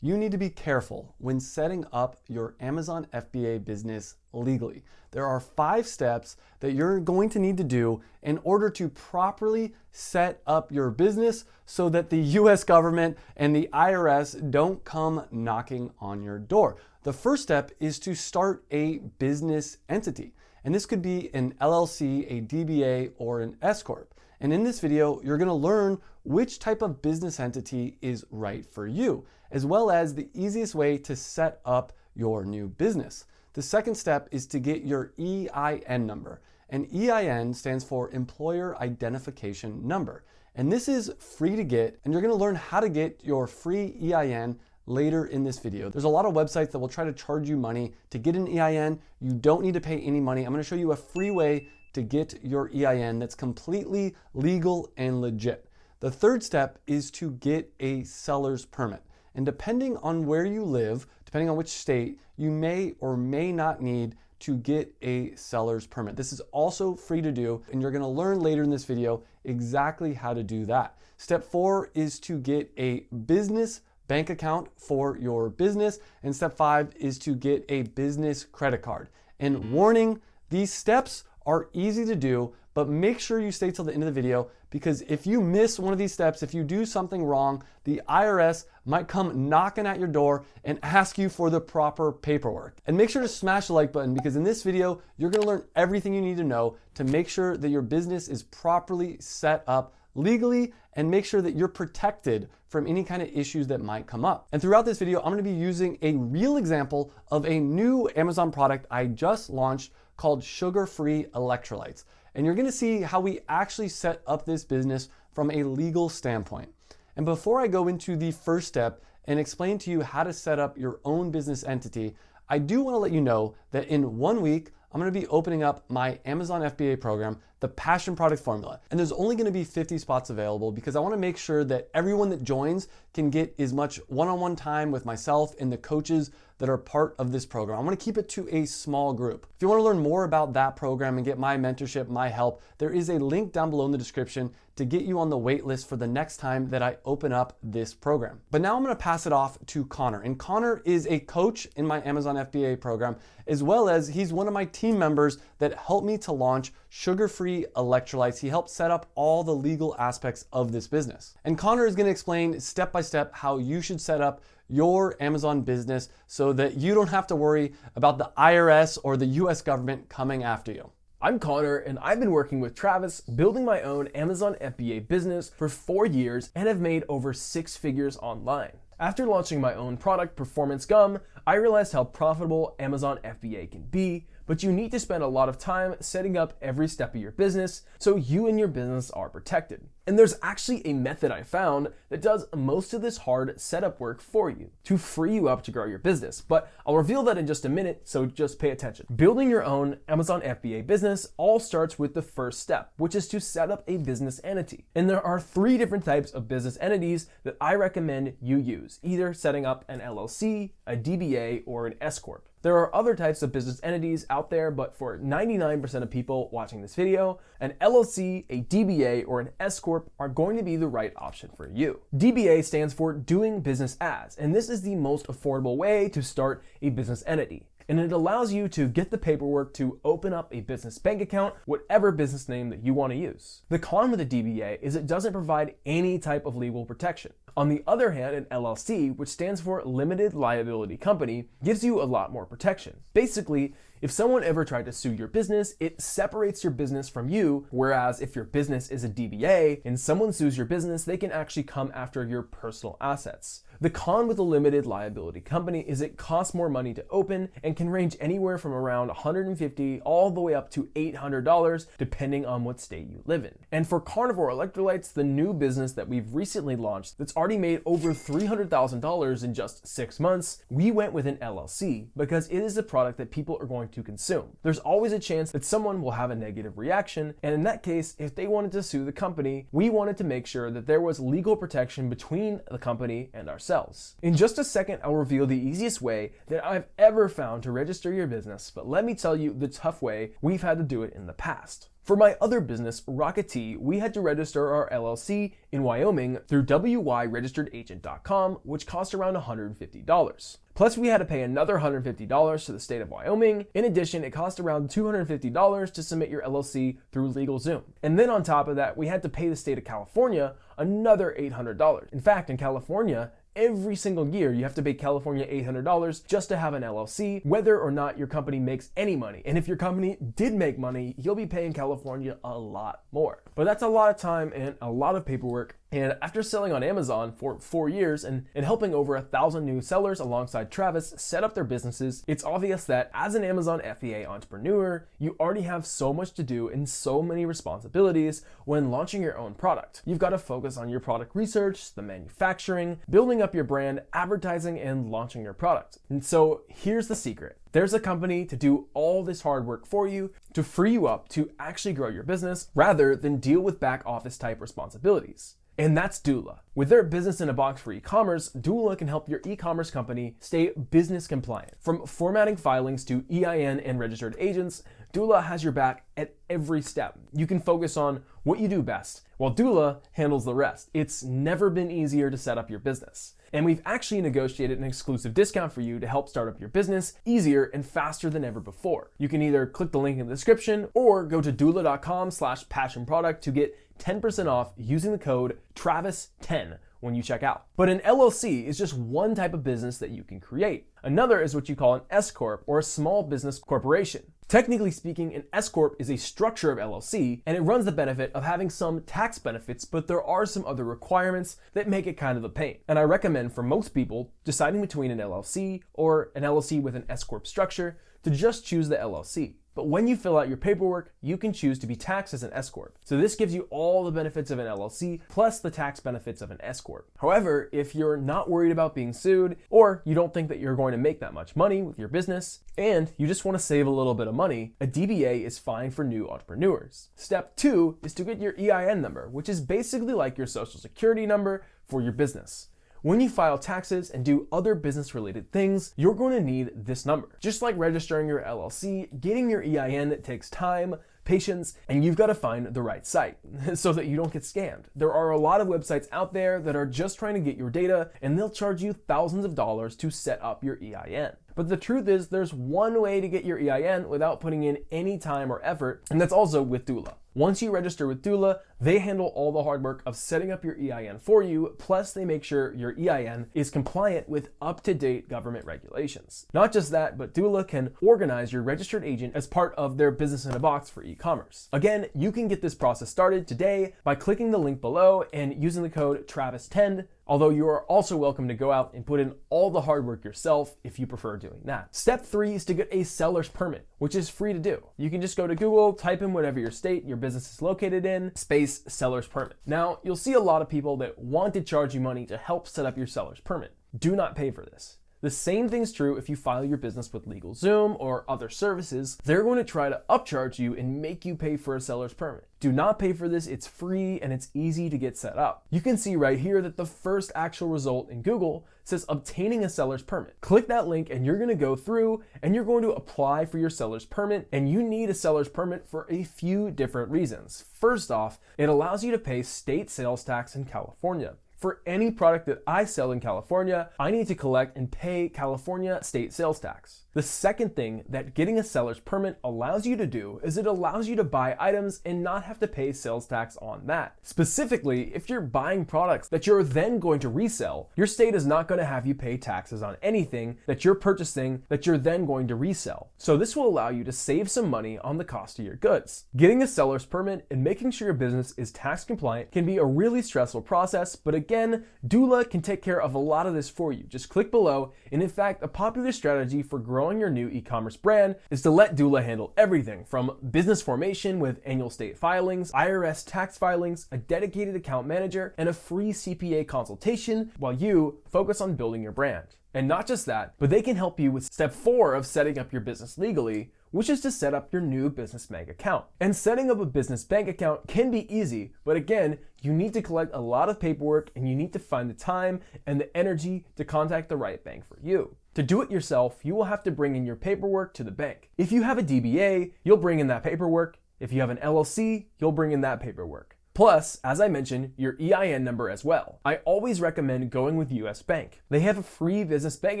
You need to be careful when setting up your Amazon FBA business legally. There are 5 steps that you're going to need to do in order to properly set up your business so that the US government and the IRS don't come knocking on your door. The first step is to start a business entity. And this could be an LLC, a DBA, or an S Corp. And in this video, you're gonna learn which type of business entity is right for you, as well as the easiest way to set up your new business. The second step is to get your EIN number. And EIN stands for Employer Identification Number. And this is free to get, and you're gonna learn how to get your free EIN later in this video. There's a lot of websites that will try to charge you money to get an EIN. You don't need to pay any money. I'm gonna show you a free way to get your EIN that's completely legal and legit. The third step is to get a seller's permit. And depending on where you live, depending on which state, you may or may not need to get a seller's permit. This is also free to do, and you're gonna learn later in this video exactly how to do that. Step 4 is to get a business bank account for your business, and step 5 is to get a business credit card. And warning, these steps are easy to do, but make sure you stay till the end of the video, because if you miss one of these steps, if you do something wrong, the IRS might come knocking at your door and ask you for the proper paperwork. And make sure to smash the like button, because in this video, you're gonna learn everything you need to know to make sure that your business is properly set up legally, and make sure that you're protected from any kind of issues that might come up. And throughout this video, I'm gonna be using a real example of a new Amazon product I just launched called sugar-free electrolytes. And you're gonna see how we actually set up this business from a legal standpoint. And before I go into the first step and explain to you how to set up your own business entity, I do wanna let you know that in 1 week, I'm gonna be opening up my Amazon FBA program, the Passion Product Formula. And there's only gonna be 50 spots available, because I wanna make sure that everyone that joins can get as much one-on-one time with myself and the coaches that are part of this program. I wanna keep it to a small group. If you wanna learn more about that program and get my mentorship, my help, there is a link down below in the description to get you on the wait list for the next time that I open up this program. But now I'm gonna pass it off to Connor. And Connor is a coach in my Amazon FBA program, as well as he's one of my team members that helped me to launch sugar-free electrolytes. He helped set up all the legal aspects of this business. And Connor is gonna explain step by step how you should set up your Amazon business so that you don't have to worry about the IRS or the US government coming after you. I'm Connor, and I've been working with Travis building my own Amazon FBA business for 4 years and have made over 6 figures online. After launching my own product, Performance Gum, I realized how profitable Amazon FBA can be, but you need to spend a lot of time setting up every step of your business so you and your business are protected. And there's actually a method I found that does most of this hard setup work for you to free you up to grow your business. But I'll reveal that in just a minute, so just pay attention. Building your own Amazon FBA business all starts with the first step, which is to set up a business entity. And there are 3 different types of business entities that I recommend you use, either setting up an LLC, a DBA, or an S Corp. There are other types of business entities out there, but for 99% of people watching this video, an LLC, a DBA, or an S Corp are going to be the right option for you. DBA stands for Doing Business As, and this is the most affordable way to start a business entity. And it allows you to get the paperwork to open up a business bank account, whatever business name that you want to use. The con with a DBA is it doesn't provide any type of legal protection. On the other hand, an LLC, which stands for Limited Liability Company, gives you a lot more protection. Basically, if someone ever tried to sue your business, it separates your business from you, whereas if your business is a DBA and someone sues your business, they can actually come after your personal assets. The con with a limited liability company is it costs more money to open and can range anywhere from around $150 all the way up to $800 depending on what state you live in. And for Carnivore Electrolytes, the new business that we've recently launched that's already made over $300,000 in just 6 months, we went with an LLC because it is a product that people are going to consume. There's always a chance that someone will have a negative reaction, and in that case, if they wanted to sue the company, we wanted to make sure that there was legal protection between the company and ourselves. In just a second, I'll reveal the easiest way that I've ever found to register your business, but let me tell you the tough way we've had to do it in the past. For my other business, Rocket Tea, we had to register our LLC in Wyoming through wyregisteredagent.com, which cost around $150. Plus, we had to pay another $150 to the state of Wyoming. In addition, it cost around $250 to submit your LLC through LegalZoom. And then on top of that, we had to pay the state of California another $800. In fact, in California, every single year, you have to pay California $800 just to have an LLC, whether or not your company makes any money. And if your company did make money, you'll be paying California a lot more. But that's a lot of time and a lot of paperwork. And after selling on Amazon for 4 years and helping over 1,000 new sellers alongside Travis set up their businesses, it's obvious that as an Amazon FBA entrepreneur, you already have so much to do and so many responsibilities when launching your own product. You've got to focus on your product research, the manufacturing, building up your brand, advertising, and launching your product. And so here's the secret. There's a company to do all this hard work for you to free you up to actually grow your business rather than deal with back office type responsibilities. And that's Dula. With their business in a box for e-commerce, Dula can help your e-commerce company stay business compliant. From formatting filings to EIN and registered agents, Dula has your back at every step. You can focus on what you do best, while Dula handles the rest. It's never been easier to set up your business. And we've actually negotiated an exclusive discount for you to help start up your business easier and faster than ever before. You can either click the link in the description or go to doula.com/passionproduct to get 10% off using the code TRAVIS10 when you check out. But an LLC is just one type of business that you can create. Another is what you call an S-Corp or a small business corporation. Technically speaking, an S-Corp is a structure of LLC, and it runs the benefit of having some tax benefits, but there are some other requirements that make it kind of a pain. And I recommend for most people deciding between an LLC or an LLC with an S-Corp structure to just choose the LLC. But when you fill out your paperwork, you can choose to be taxed as an S-Corp. So this gives you all the benefits of an LLC plus the tax benefits of an S-Corp. However, if you're not worried about being sued, or you don't think that you're going to make that much money with your business, and you just want to save a little bit of money, a DBA is fine for new entrepreneurs. Step 2 is to get your EIN number, which is basically like your social security number for your business. When you file taxes and do other business-related things, you're going to need this number. Just like registering your LLC, getting your EIN takes time, patience, and you've got to find the right site so that you don't get scammed. There are a lot of websites out there that are just trying to get your data, and they'll charge you thousands of dollars to set up your EIN. But the truth is, there's one way to get your EIN without putting in any time or effort, and that's also with Dula. Once you register with Dula, they handle all the hard work of setting up your EIN for you, plus they make sure your EIN is compliant with up-to-date government regulations. Not just that, but Dula can organize your registered agent as part of their business in a box for e-commerce. Again, you can get this process started today by clicking the link below and using the code TRAVIS10, although you are also welcome to go out and put in all the hard work yourself if you prefer doing that. Step 3 is to get a seller's permit, which is free to do. You can just go to Google, type in whatever your state your business is located in, space seller's permit. Now, you'll see a lot of people that want to charge you money to help set up your seller's permit. Do not pay for this. The same thing's true if you file your business with LegalZoom or other services. They're going to try to upcharge you and make you pay for a seller's permit. Do not pay for this, it's free and it's easy to get set up. You can see right here that the first actual result in Google says obtaining a seller's permit. Click that link and you're going to go through and you're going to apply for your seller's permit, and you need a seller's permit for a few different reasons. First off, it allows you to pay state sales tax in California. For any product that I sell in California, I need to collect and pay California state sales tax. The second thing that getting a seller's permit allows you to do is it allows you to buy items and not have to pay sales tax on that. Specifically, if you're buying products that you're then going to resell, your state is not going to have you pay taxes on anything that you're purchasing that you're then going to resell. So this will allow you to save some money on the cost of your goods. Getting a seller's permit and making sure your business is tax compliant can be a really stressful process, but again, Dula can take care of a lot of this for you. Just click below, and in fact, a popular strategy for growing your new e-commerce brand is to let Dula handle everything from business formation with annual state filings, IRS tax filings, a dedicated account manager, and a free CPA consultation while you focus on building your brand. And not just that, but they can help you with step 4 of setting up your business legally, which is to set up your new business bank account. And setting up a business bank account can be easy, but again, you need to collect a lot of paperwork and you need to find the time and the energy to contact the right bank for you. To do it yourself, you will have to bring in your paperwork to the bank. If you have a DBA, you'll bring in that paperwork If you have an LLC, you'll bring in that paperwork. Plus, as I mentioned, your EIN number as well. I always recommend going with US Bank. They have a free business bank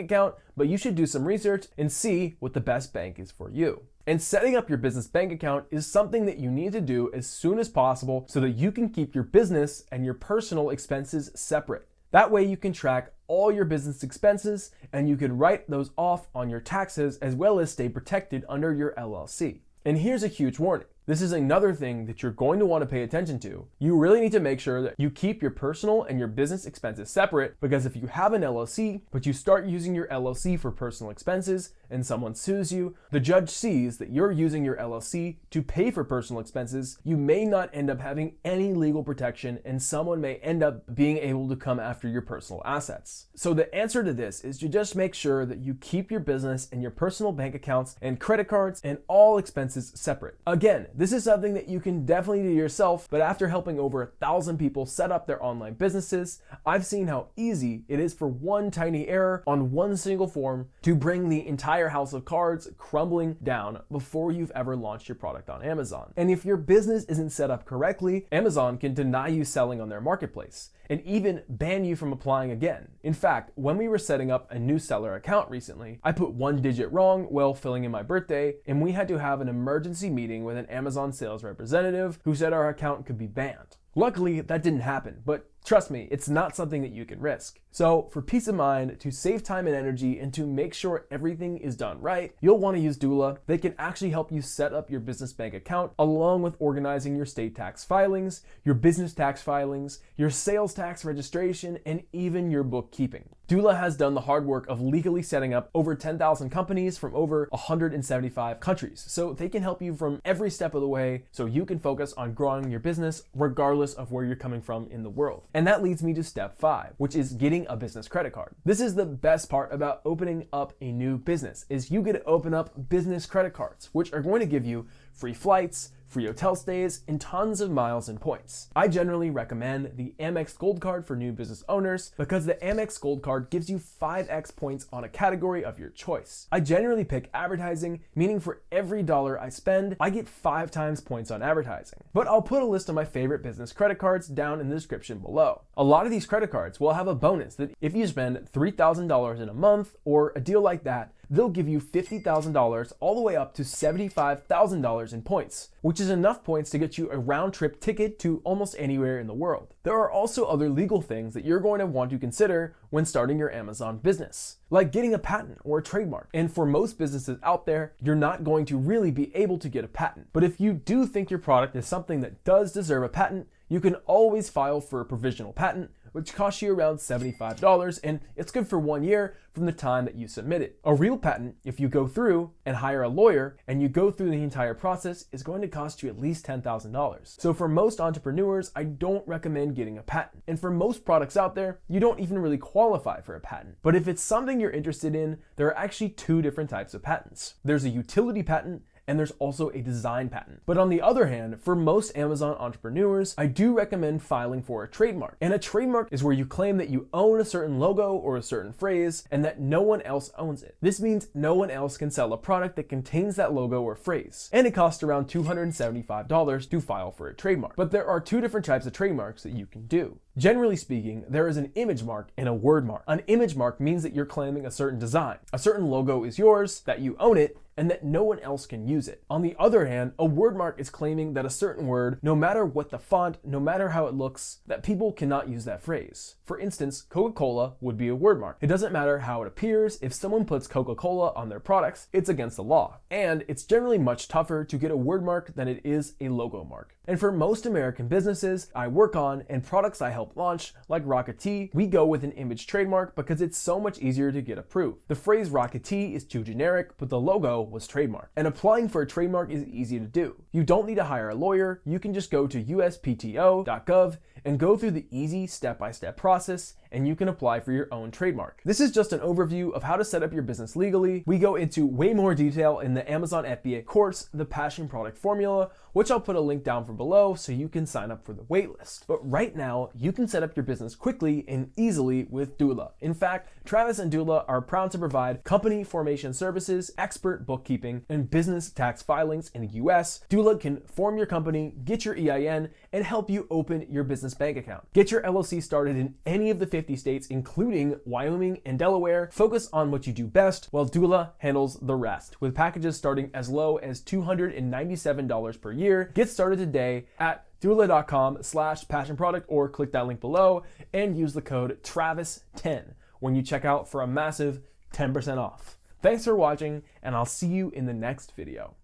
account, but you should do some research and see what the best bank is for you. And setting up your business bank account is something that you need to do as soon as possible so that you can keep your business and your personal expenses separate. That way you can track all your business expenses and you can write those off on your taxes as well as stay protected under your LLC. And here's a huge warning. This is another thing that you're going to want to pay attention to. You really need to make sure that you keep your personal and your business expenses separate, because if you have an LLC, but you start using your LLC for personal expenses and someone sues you, the judge sees that you're using your LLC to pay for personal expenses, you may not end up having any legal protection and someone may end up being able to come after your personal assets. So the answer to this is to just make sure that you keep your business and your personal bank accounts and credit cards and all expenses separate. Again, this is something that you can definitely do yourself, but after helping over 1,000 people set up their online businesses, I've seen how easy it is for one tiny error on one single form to bring the entire house of cards crumbling down before you've ever launched your product on Amazon. And if your business isn't set up correctly, Amazon can deny you selling on their marketplace and even ban you from applying again. In fact, when we were setting up a new seller account recently, I put one digit wrong while filling in my birthday, and we had to have an emergency meeting with an Amazon sales representative who said our account could be banned. Luckily, that didn't happen, but trust me, it's not something that you can risk. So for peace of mind, to save time and energy, and to make sure everything is done right, you'll want to use Doula. They can actually help you set up your business bank account along with organizing your state tax filings, your business tax filings, your sales tax registration, and even your bookkeeping. Doula has done the hard work of legally setting up over 10,000 companies from over 175 countries. So they can help you from every step of the way so you can focus on growing your business regardless of where you're coming from in the world. And that leads me to step 5, which is getting a business credit card. This is the best part about opening up a new business, is you get to open up business credit cards, which are going to give you free flights, free hotel stays, and tons of miles and points. I generally recommend the Amex Gold Card for new business owners because the Amex Gold Card gives you 5x points on a category of your choice. I generally pick advertising, meaning for every dollar I spend, I get 5 times points on advertising. But I'll put a list of my favorite business credit cards down in the description below. A lot of these credit cards will have a bonus that if you spend $3,000 in a month or a deal like that, they'll give you $50,000 all the way up to $75,000 in points, which is enough points to get you a round-trip ticket to almost anywhere in the world. There are also other legal things that you're going to want to consider when starting your Amazon business, like getting a patent or a trademark. And for most businesses out there, you're not going to really be able to get a patent. But if you do think your product is something that does deserve a patent, you can always file for a provisional patent, which costs you around $75, and it's good for 1 year from the time that you submit it. A real patent, if you go through and hire a lawyer and you go through the entire process, is going to cost you at least $10,000. So for most entrepreneurs, I don't recommend getting a patent. And for most products out there, you don't even really qualify for a patent. But if it's something you're interested in, there are actually 2 different types of patents. There's a utility patent, and there's also a design patent. But on the other hand, for most Amazon entrepreneurs, I do recommend filing for a trademark. And a trademark is where you claim that you own a certain logo or a certain phrase and that no one else owns it. This means no one else can sell a product that contains that logo or phrase. And it costs around $275 to file for a trademark. But there are 2 different types of trademarks that you can do. Generally speaking, there is an image mark and a word mark. An image mark means that you're claiming a certain design. A certain logo is yours, that you own it, and that no one else can use it. On the other hand, a word mark is claiming that a certain word, no matter what the font, no matter how it looks, that people cannot use that phrase. For instance, Coca-Cola would be a word mark. It doesn't matter how it appears, if someone puts Coca-Cola on their products, it's against the law. And it's generally much tougher to get a word mark than it is a logo mark. And for most American businesses I work on and products I help launch, like Rocket Tea, we go with an image trademark because it's so much easier to get approved. The phrase Rocket Tea is too generic, but the logo was trademark. And applying for a trademark is easy to do. You don't need to hire a lawyer. You can just go to uspto.gov and go through the easy step-by-step process, and you can apply for your own trademark. This is just an overview of how to set up your business legally. We go into way more detail in the Amazon FBA course, the Passion Product Formula, which I'll put a link down for below so you can sign up for the waitlist. But right now, you can set up your business quickly and easily with Doula. In fact, Travis and Doula are proud to provide company formation services, expert bookkeeping, and business tax filings in the US. Doula can form your company, get your EIN, and help you open your business bank account. Get your LLC started in any of the 50 states, including Wyoming and Delaware. Focus on what you do best, while Doula handles the rest, with packages starting as low as $297 per year. Get started today at doula.com/passionproduct or click that link below and use the code TRAVIS10 when you check out for a massive 10% off. Thanks for watching, and I'll see you in the next video.